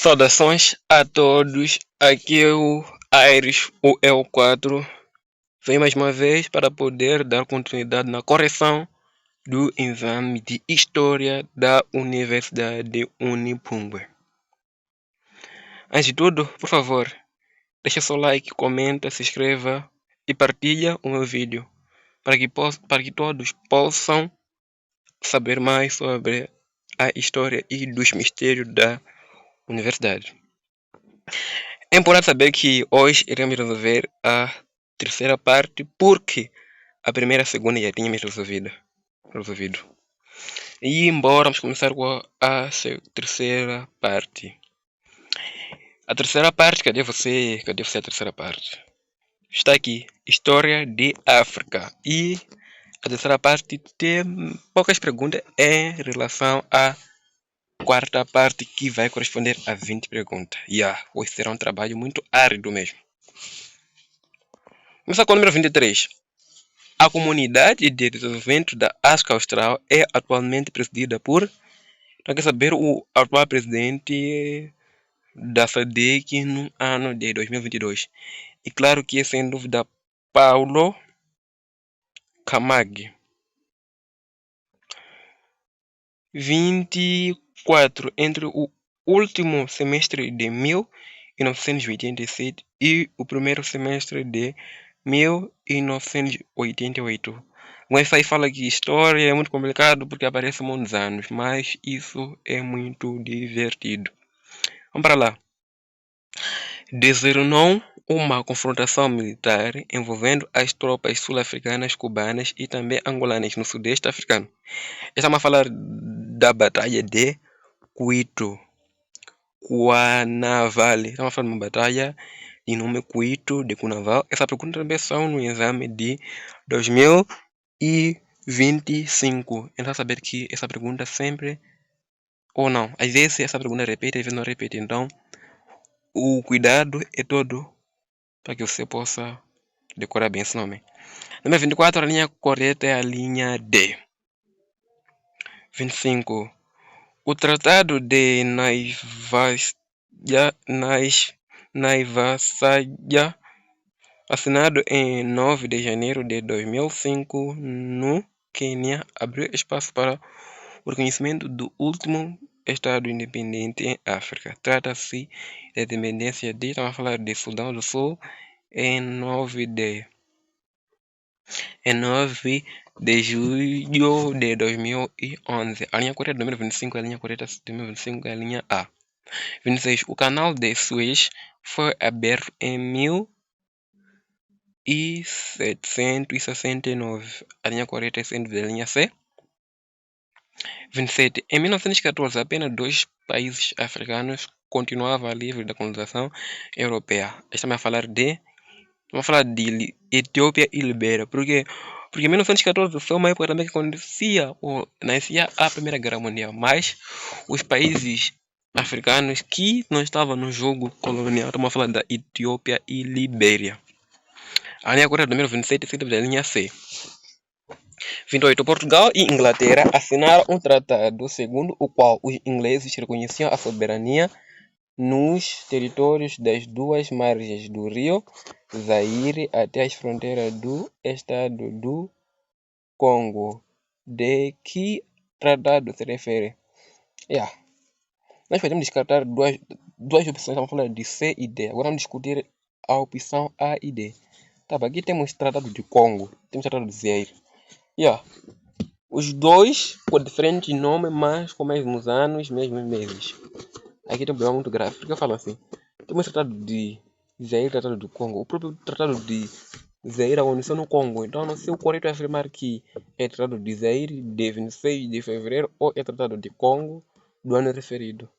Saudações a todos, aqui é o Aires, o El4. Venho mais uma vez para poder dar continuidade na correção do exame de História da Universidade Unipungue. Antes de tudo, por favor, deixa seu like, comenta, se inscreva e partilha o meu vídeo para que todos possam saber mais sobre a história e dos mistérios da universidade. É importante saber que hoje iremos resolver a terceira parte, porque a primeira e a segunda já tínhamos resolvido. E embora vamos começar com a terceira parte. A terceira parte, cadê você? Cadê você a terceira parte? Está aqui, História de África. E a terceira parte tem poucas perguntas em relação à quarta parte, que vai corresponder a 20 perguntas. Hoje será um trabalho muito árduo mesmo. Começar com o número 23. A Comunidade de Desenvolvimento da África Austral é atualmente presidida por... Então, quer saber o atual presidente da SADC no ano de 2022. E claro que é sem dúvida Paulo Kamag. 24. Entre o último semestre de 1987 e o primeiro semestre de 1988. O Wi-Fi fala que história é muito complicado porque aparece muitos anos, mas isso é muito divertido. Vamos para lá. Designou uma confrontação militar envolvendo as tropas sul-africanas, cubanas e também angolanas no sudeste africano. Estamos a falar da Batalha de Cuanavale. Estamos a falar de uma batalha de nome Cuito de Cunaval. Essa pergunta também saiu no exame de 2025. Então saber que essa pergunta sempre ou não. Às vezes essa pergunta repete, às vezes não repete. Então o cuidado é todo para que você possa decorar bem esse nome. Número 24, a linha correta é a linha D. 25. O Tratado de Naivassaja, assinado em 9 de janeiro de 2005 no Quênia, abriu espaço para o reconhecimento do último Estado independente em África. Trata-se da independência de, estamos a falar de Sudão do Sul, em 9 de julho de 2011. A linha correta número 25, a linha correta de 2025 é a linha A. 26. O canal de Suez foi aberto em 1769. A linha correta é sempre a linha C. 27. Em 1914, apenas 2 países africanos continuavam livres da colonização europeia. Estamos a falar de Etiópia e Libéria. Porque em 1914 foi uma época também que nascia a Primeira Guerra Mundial. Mas os países africanos que não estavam no jogo colonial, estamos a falar da Etiópia e Libéria. A linha correta número 27 é da linha C. 28. Portugal e Inglaterra assinaram um tratado segundo o qual os ingleses reconheciam a soberania nos territórios das duas margens do rio Zaire até as fronteiras do estado do Congo. De que tratado se refere? Nós podemos descartar duas opções, vamos falar de C e D. Agora vamos discutir a opção A e D. Aqui temos tratado de Congo, temos tratado de Zaire. Os dois com diferentes nomes, mas com mesmos anos, mesmos meses. Aqui tem um problema muito grave, porque eu falo assim. Temos tratado de Zaire, tratado do Congo. O próprio tratado de Zaire aconteceu no Congo. Então não sei o correto é afirmar que é tratado de Zaire de 26 de fevereiro ou é tratado de Congo do ano referido.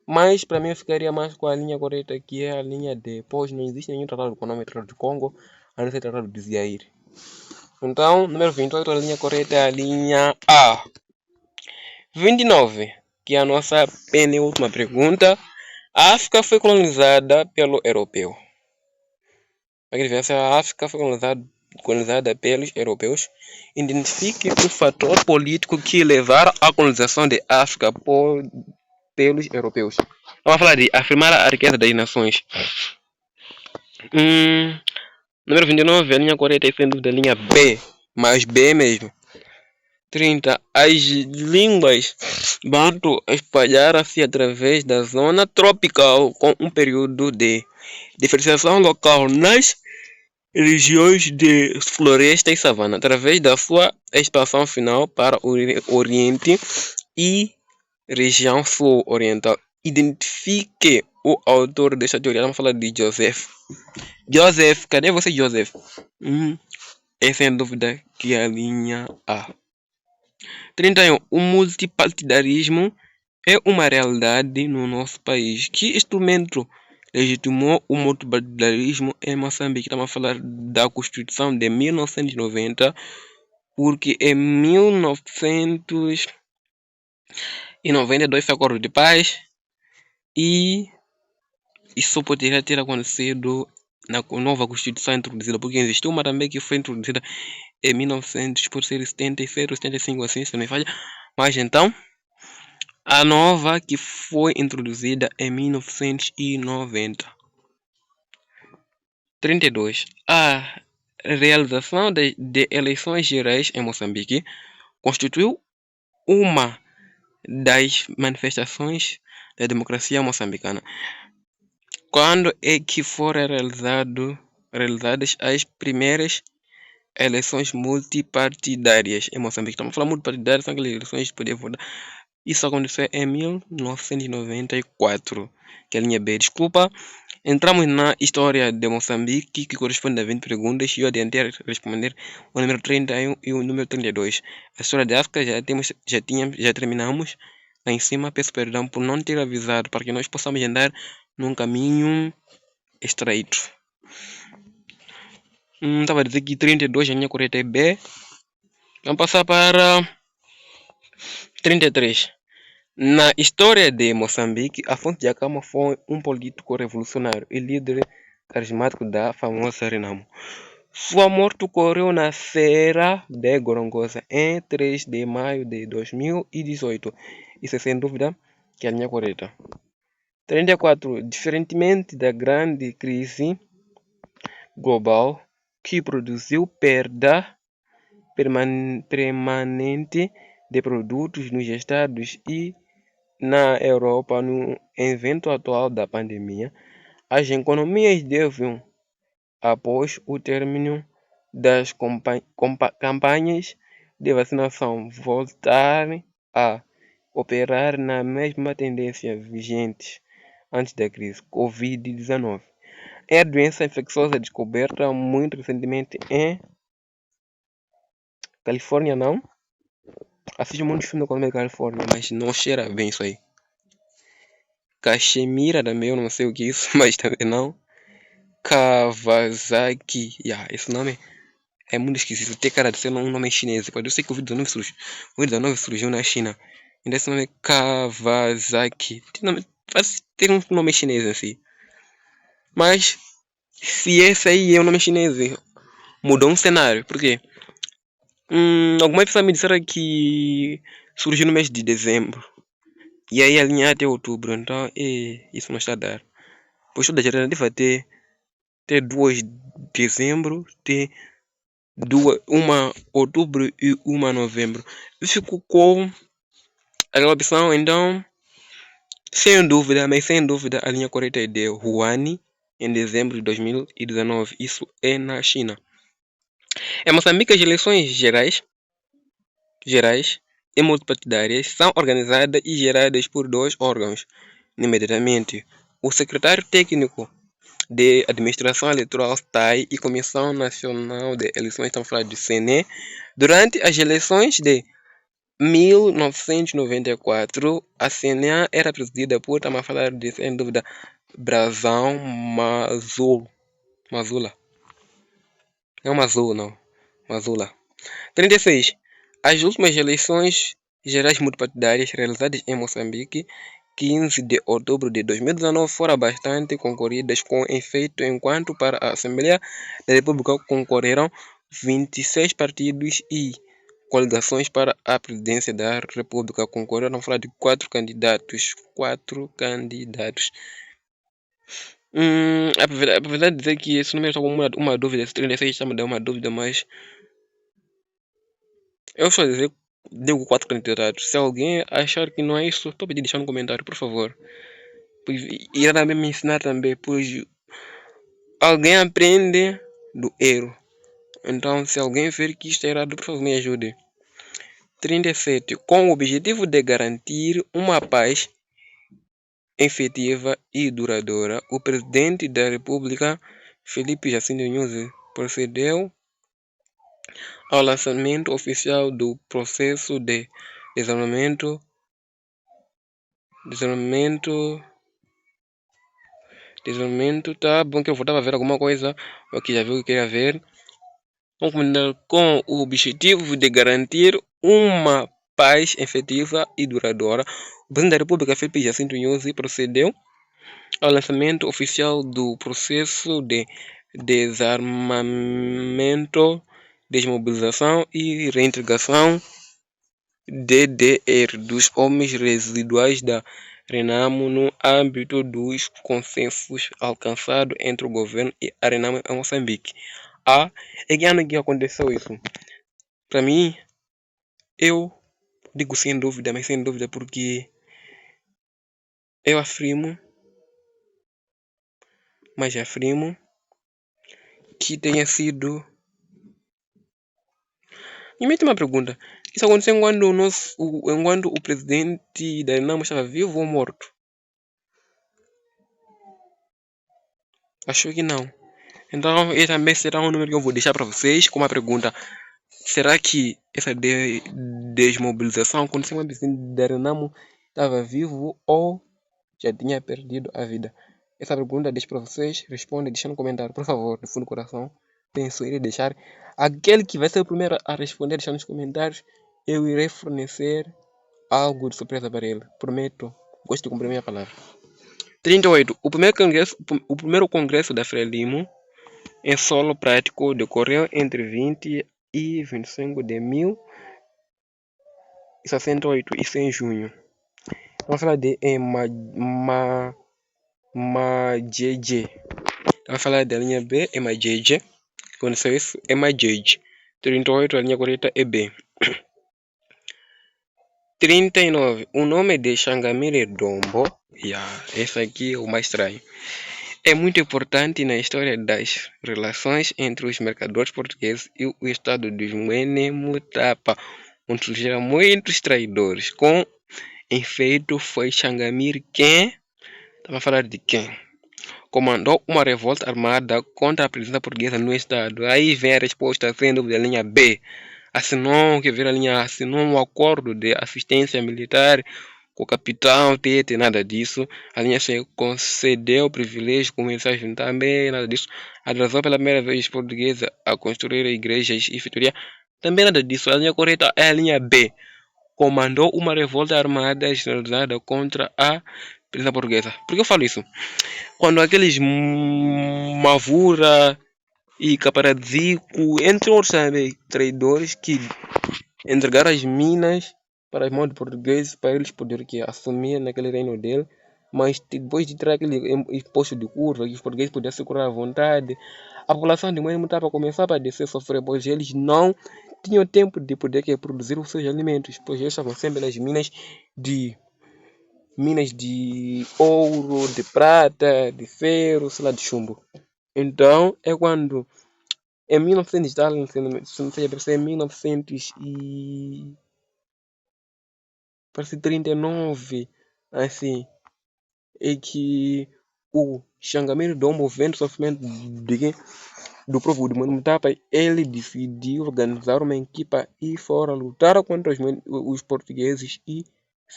Mas para mim eu ficaria mais com a linha correta, que é a linha D, pois não existe nenhum tratado com o nome Tratado de Congo, a não ser tratado de Zaire. Então, número 28, a linha correta é a linha A. 29, que é a nossa penúltima pergunta. A África foi colonizada pelo europeu. A África foi colonizada pelos europeus. Identifique o fator político que levaram à colonização de África pelos europeus. Vamos falar de afirmar a riqueza das nações. Número 29, a linha correta é sem dúvida a linha B, mas B mesmo. 30. As línguas bantu espalharam-se através da zona tropical com um período de diferenciação local nas regiões de floresta e savana, através da sua expansão final para o Oriente e região sul-oriental. Identifique o autor desta teoria. Vamos falar de Joseph. Joseph, cadê você, Joseph? É sem dúvida que é a linha A. 31. O multipartidarismo é uma realidade no nosso país. Que instrumento legitimou o multipartidarismo em Moçambique? Estamos a falar da Constituição de 1990, porque em 1992 foi acordo de paz e isso só poderia ter acontecido na nova Constituição introduzida, porque existiu uma também que foi introduzida em 1900, por ser 76 ou 75, assim, se não me falha. Mas então, a nova que foi introduzida em 1990. 32. A realização de eleições gerais em Moçambique constituiu uma das manifestações da democracia moçambicana. Quando é que foram realizadas as primeiras eleições multipartidárias em Moçambique? Estamos falando multipartidárias, são aquelas eleições de poder votar. Isso aconteceu em 1994, que é a linha B. Desculpa, entramos na história de Moçambique, que corresponde a 20 perguntas, e eu adiantei responder o número 31 e o número 32. A história de África já terminamos lá em cima. Peço perdão por não ter avisado, para que nós possamos andar num caminho estreito. Estava a dizer que 32, a linha correta é B. Vamos passar para 33. Na história de Moçambique, Afonso Dhlakama foi um político revolucionário e líder carismático da famosa Renamo. Sua morte ocorreu na Serra de Gorongosa em 3 de maio de 2018. Isso é sem dúvida que é a linha correta. 34. Diferentemente da grande crise global que produziu perda permanente de produtos nos Estados e na Europa no evento atual da pandemia, as economias devem, após o término das campanhas de vacinação, voltar a operar na mesma tendência vigente antes da crise. Covid-19 é a doença infecciosa descoberta muito recentemente em Califórnia, não? Assisto muitos filmes da Califórnia, mas não cheira bem isso aí. Cachemira também, eu não sei o que é isso, mas também não. Kawasaki, esse nome é muito esquisito. Tem cara de ser um nome chinês. Eu sei que o Covid-19 surgiu na China. Então esse nome é Kawasaki. Parece ter um nome chinês assim. Mas se esse aí é um nome chinês, mudou um cenário. Por quê? Algumas pessoas me disseram que surgiu no mês de dezembro. E aí alinhar até outubro. Então isso não está a dar. Pois toda a alternativa ter 2 de dezembro, ter uma outubro e uma novembro. Eu fico com aquela opção, então, sem dúvida a linha correta é de Wuhan, em dezembro de 2019. Isso é na China. Em Moçambique, as eleições gerais e multipartidárias são organizadas e geradas por 2 órgãos, imediatamente o Secretário Técnico de Administração Eleitoral STAI e Comissão Nacional de Eleições, estamos falando de CNE. Durante as eleições de 1994, a CNE era presidida por, estamos a falar de, sem dúvida, Brazão Mazula. Não Mazula, não. Mazula. 36. As últimas eleições gerais multipartidárias realizadas em Moçambique, 15 de outubro de 2019, foram bastante concorridas, com efeito, enquanto para a Assembleia da República concorreram 26 partidos e coligações para a presidência da República. Concorreram a falar de 4 candidatos. 4 candidatos. Apesar de dizer que esse número está com uma dúvida, esse 36 está me dando uma dúvida, mas eu só digo 4 candidatos. Se alguém achar que não é isso, estou pedindo deixar no comentário, por favor. Pois irá também me ensinar também, pois alguém aprende do erro. Então, se alguém ver que isto é errado, por favor, me ajude. 37. Com o objetivo de garantir uma paz efetiva e duradoura, o presidente da República, Felipe Jacinto Nyusi, procedeu ao lançamento oficial do processo de desarmamento. Tá bom que eu voltava a ver alguma coisa, eu que já viu o que queria ver. Com o objetivo de garantir uma paz efetiva e duradoura, o presidente da República, Felipe Jacinto Nyusi, procedeu ao lançamento oficial do processo de desarmamento, desmobilização e reintegração DDR dos homens residuais da Renamo no âmbito dos consensos alcançados entre o governo e a Renamo em Moçambique. É que ano que aconteceu isso? Para mim, eu digo sem dúvida, mas sem dúvida, porque eu afirmo que tenha sido. E me tem uma pergunta: isso aconteceu enquanto o presidente da Renamo estava vivo ou morto? Acho que não. Então, esse também será um número que eu vou deixar para vocês com uma pergunta. Será que essa desmobilização aconteceu quando o presidente da Renamo estava vivo ou já tinha perdido a vida? Essa pergunta deixo para vocês. Responde, deixa no comentário, por favor, do fundo do coração. Penso irei deixar. Aquele que vai ser o primeiro a responder, deixar nos comentários, eu irei fornecer algo de surpresa para ele. Prometo. Gosto de cumprir minha palavra. 38. O primeiro congresso da Frelimo em solo prático decorreu entre 20 e 25 de 1068 e 100 de junho. Vamos falar de Emajeje. Vamos falar da linha B, Emajeje. Aconteceu isso, Emajeje. 38, a linha correta é B. 39. O nome de Xangamire Dombo, esse aqui é o mais estranho, é muito importante na história das relações entre os mercadores portugueses e o estado de Mutapa, onde surgiram muitos traidores. Com efeito, foi Xangamire quem? Estava a falar de quem? Comandou uma revolta armada contra a presença portuguesa no estado. Aí vem a resposta sem dúvida, a linha B. Assinou um acordo de assistência militar com o capitão Tete, nada disso. A linha C concedeu privilégio comerciais também, nada disso. Atrasou pela primeira vez portuguesa a construir igrejas e feitoria, também nada disso. A linha correta é a linha B. Comandou uma revolta armada generalizada contra a presença portuguesa. Por que eu falo isso? Quando aqueles Mavura e Caparazico, entre outros traidores que entregaram as minas para as mãos de portugueses para eles poderem assumir naquele reino dele, mas depois de tirar aquele imposto de curva que os portugueses podiam se curar à vontade, a população de Moimutapa começava a descer a sofrer, pois eles não tinham tempo de poder produzir os seus alimentos, pois eles estavam sempre nas minas de ouro, de prata, de ferro, sei lá, de chumbo. Então é quando em 1939, assim, é que o Xangamire Dombo, vendo o sofrimento do povo de Mutapa, ele decidiu organizar uma equipa e foram lutar contra os portugueses e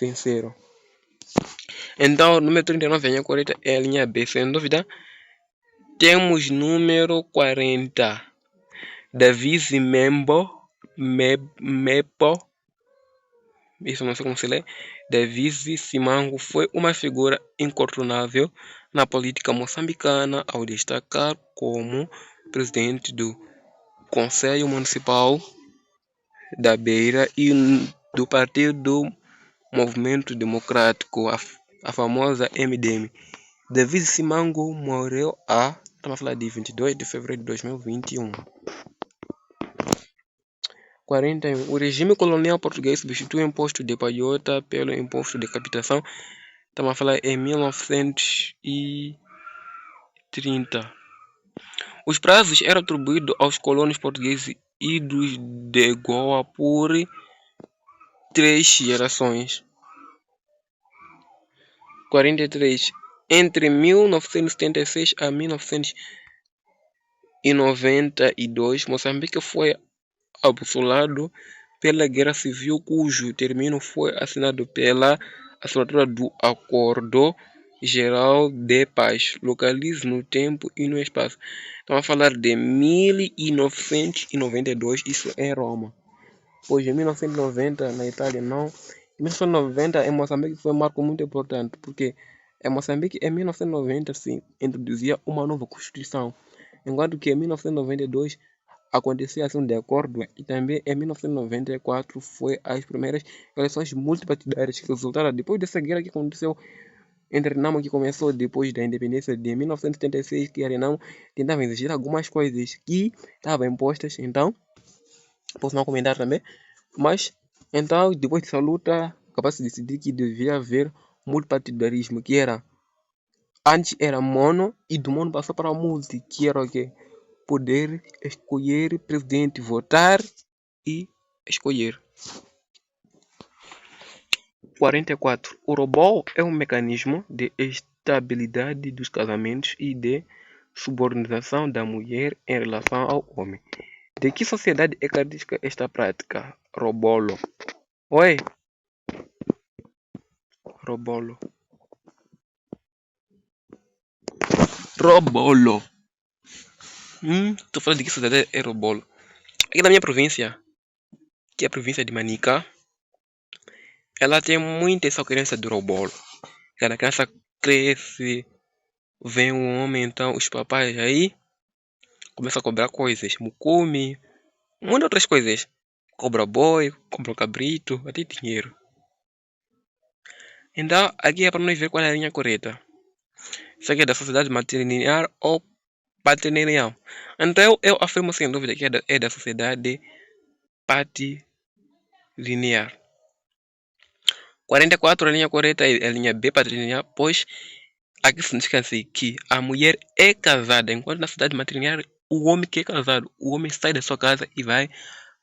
venceram. Então, número 39, a linha correta é a linha B, sem dúvida. Temos número 40. Davi Mepo, isso não sei como se lê. Davi Simango foi uma figura incontornável na política moçambicana ao destacar como presidente do Conselho Municipal da Beira e do Partido Movimento Democrático, a famosa MDM. David Simango morreu estamos a falar de 22 de fevereiro de 2021. 41. O regime colonial português substitui o imposto de palhota pelo imposto de captação. Estamos a falar em 1930. Os prazos eram atribuídos aos colonos portugueses idos de Goa por 3 gerações. 43. Entre 1976 a 1992, Moçambique foi absolado pela Guerra Civil, cujo término foi assinado pela assinatura do Acordo Geral de Paz. Localize no tempo e no espaço. Estamos a falar de 1992, isso é Roma. Pois em 1990 na Itália não. Em 1990 em Moçambique foi um marco muito importante, porque em Moçambique em 1990 se introduzia uma nova Constituição, enquanto que em 1992 aconteceu assim de acordo, e também em 1994 foi as primeiras eleições multipartidárias que resultaram depois dessa guerra que aconteceu entre Renamo, que começou depois da independência de 1976, que a Renamo tentava exigir algumas coisas que estavam impostas. Então posso não comentar também, mas então depois dessa luta acabou-se de decidir que devia haver multipartidarismo, que era antes era mono, e do mono passou para multi, que era o quê? Poder escolher presidente, votar e escolher. 44. O robô é um mecanismo de estabilidade dos casamentos e de subordinação da mulher em relação ao homem. De que sociedade é característica esta prática? Robolo. Oi? Robolo. Robolo. Tô falando de que sociedade é Robolo. Aqui na minha província, que é a província de Manica, ela tem muita essa crença do Robolo. Cada criança cresce, vem um homem, então os papais aí começam a cobrar coisas. Mucume, muitas outras coisas. Cobra boi, cobra cabrito, até dinheiro. Então, aqui é para nós ver qual é a linha correta. Isso aqui é da sociedade matrilinear ou patrilineal. Então, eu afirmo sem dúvida que é da sociedade patrilinear. 44, a linha correta é a linha B, patrilinear, pois aqui significa assim, que a mulher é casada, enquanto na sociedade matrilinear o homem que é casado, o homem sai da sua casa e vai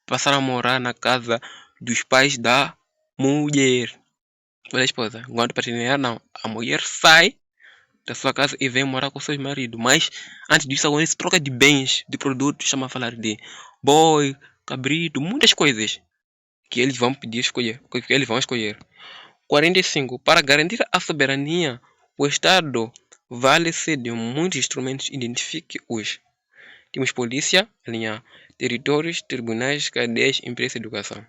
passar a morar na casa dos pais da mulher, ou da esposa. Enquanto patrilinear não, a mulher sai da sua casa e vem morar com seus maridos, mas antes disso acontece troca de bens, de produtos, chama a falar de boi, cabrito, muitas coisas que eles vão pedir escolher, que eles vão escolher. 45. Para garantir a soberania, o Estado vale-se de muitos instrumentos. Identifique-os. Temos polícia, a linha territórios, tribunais, cadeias, empresa e educação.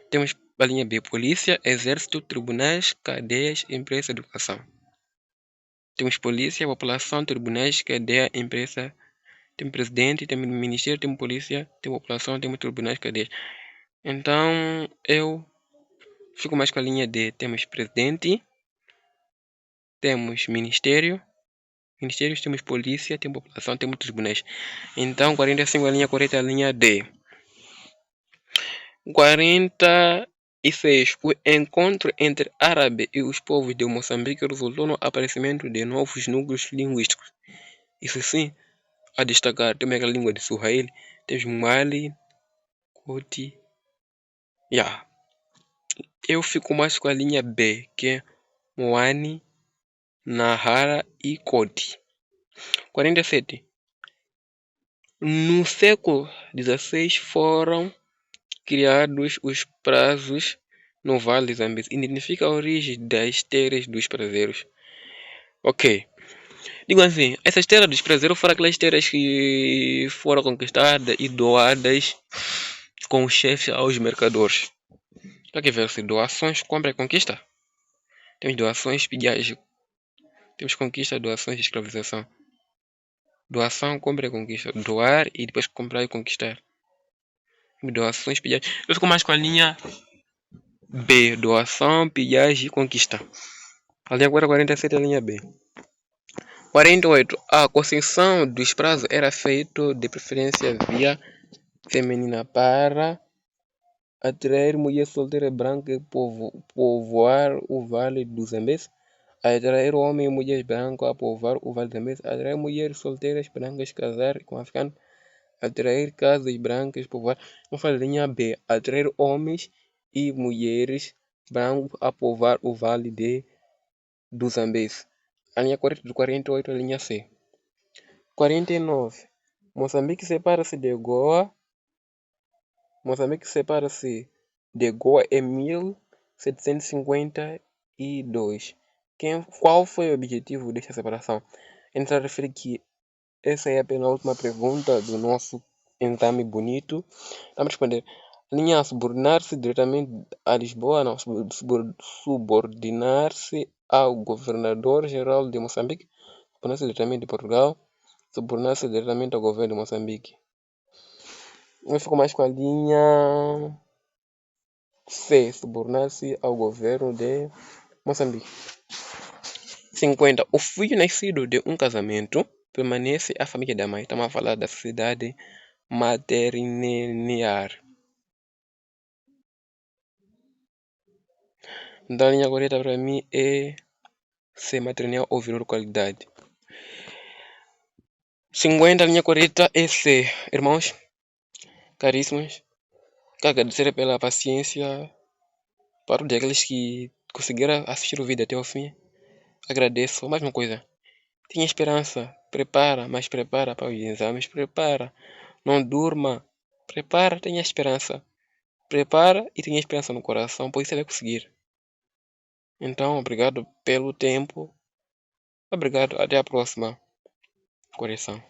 Temos a linha B, polícia, exército, tribunais, cadeias, empresa e educação. Temos polícia, população, tribunais, cadeia, empresa, temos presidente, temos ministério, temos polícia, temos população, temos tribunais, cadeias. Então, eu fico mais com a linha D. Temos presidente, temos ministérios, temos polícia, temos população, temos tribunais. Então, 45 a linha correta é a linha D. 46. O encontro entre árabe e os povos de Moçambique resultou no aparecimento de novos núcleos linguísticos. Isso sim, a destacar, temos aquela língua de Swahili, temos Mali, Koti. Eu fico mais com a linha B, que é Moani, Nahara e Koti. 47. No século XVI foram criados os prazos no Vale de Zambeze. Identifica a origem das terras dos prazeros. Ok. Digo assim, essas terras dos prazeros foram aquelas terras que foram conquistadas e doadas com os chefes aos mercadores. Está aqui ver se doações, compra e conquista. Temos doações, pilhagem. Temos conquista, doações e escravização. Doação, compra e conquista. Doar e depois comprar e conquistar. Doações, pilhagens. Eu fico mais com a linha B. Doação, pilhagem e conquista. A linha 47 é a linha B. 48. A concessão dos prazos era feita de preferência via feminina para atrair mulher solteira branca e povoar o Vale do Zambeze, atrair homem e mulheres brancos a povoar o Vale do Zambeze, atrair mulheres solteiras brancas casar com africanos, atrair casas brancas povoar. Vamos falar linha B, atrair homens e mulheres brancos a povoar o Vale do Zambeze. A linha 48 é a linha C. 49. Moçambique separa-se de Goa em 1752. Qual foi o objetivo desta separação? A gente refere que essa é a penúltima pergunta do nosso exame bonito. Vamos responder. Linha subordinar-se diretamente a Lisboa, não, subordinar-se ao governador-geral de Moçambique, subordinar-se diretamente de Portugal, subordinar-se diretamente ao governo de Moçambique. Eu fico mais com a linha C, subordinar-se ao governo de Moçambique. 50. O filho nascido de um casamento permanece a família da mãe. Estamos a falar da sociedade matrilinear. Então a linha correta para mim é C, matrilinear ou virou qualidade. 50. A linha correta é C. Irmãos, caríssimos, quero agradecer pela paciência para todos aqueles que conseguiram assistir o vídeo até o fim. Agradeço. Mais uma coisa. Tenha esperança. Prepara, mas prepara para os exames. Prepara. Não durma. Prepara, tenha esperança. Prepara e tenha esperança no coração, pois você vai conseguir. Então, obrigado pelo tempo. Obrigado. Até a próxima. Correção.